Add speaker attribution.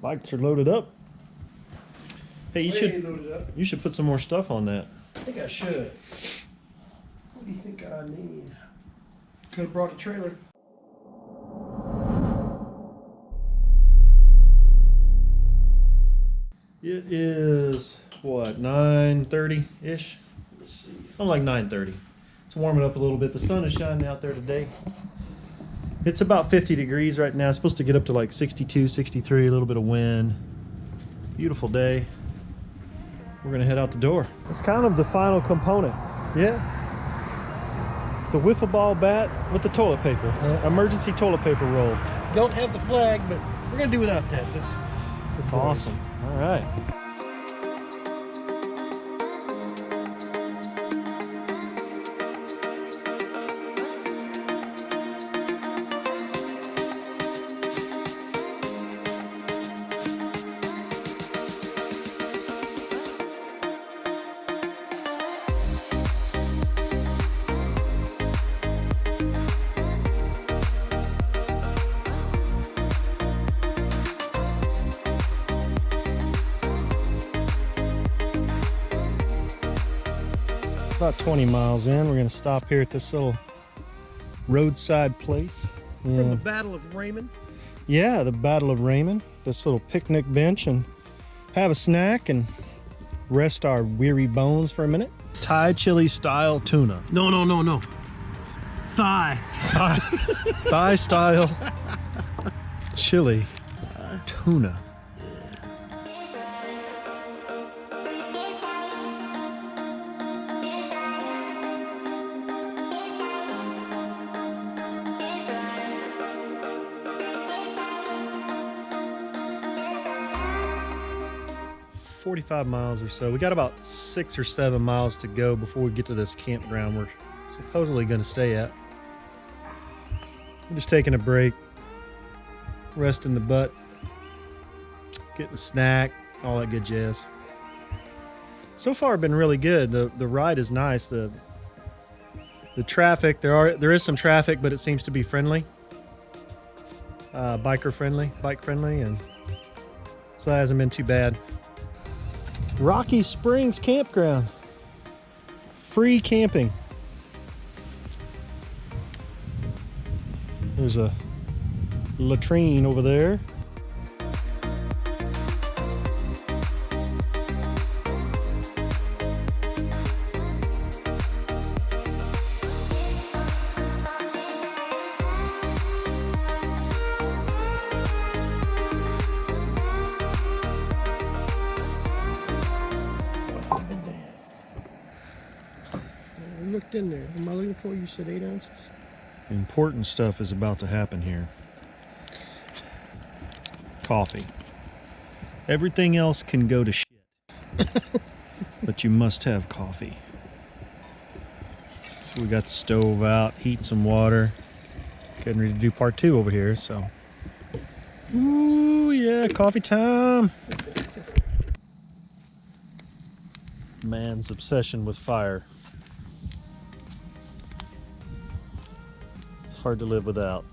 Speaker 1: Bikes are loaded up. Hey,
Speaker 2: Loaded up.
Speaker 1: you should put some more stuff on that.
Speaker 2: I think I should. What do you think I need? Could have brought a trailer.
Speaker 1: It is what, 9:30-ish?
Speaker 2: Let's see.
Speaker 1: Something like 9:30. It's warming up a little bit. The sun is shining out there today. It's about 50 degrees right now. It's supposed to get up to like 62, 63, a little bit of wind. Beautiful day. We're gonna head out the door. It's kind of the final component.
Speaker 2: Yeah.
Speaker 1: The wiffle ball bat with the toilet paper. Emergency toilet paper roll.
Speaker 2: Don't have the flag, but we're gonna do without that.
Speaker 1: It's awesome. All right. About 20 miles in, we're gonna stop here at this little roadside place.
Speaker 2: From the Battle of Raymond.
Speaker 1: Yeah, the Battle of Raymond. This little picnic bench and have a snack and rest our weary bones for a minute. Thai chili style tuna.
Speaker 2: No. Thigh.
Speaker 1: Thai style chili tuna. 45 miles or so. We got about 6 or 7 miles to go before we get to this campground we're supposedly going to stay at. We're just taking a break, resting the butt, getting a snack, all that good jazz. So far, been really good. The ride is nice. The traffic, there is some traffic, but it seems to be friendly, bike friendly, and so that hasn't been too bad. Rocky Springs Campground. Free camping. There's a latrine over there.
Speaker 2: Looked in there. Am I looking for? You said 8 ounces.
Speaker 1: Important stuff is about to happen here. Coffee. Everything else can go to shit. But you must have coffee. So we got the stove out, heat some water. Getting ready to do part 2 over here, so. Ooh, yeah, coffee time. Man's obsession with fire. Hard to live without.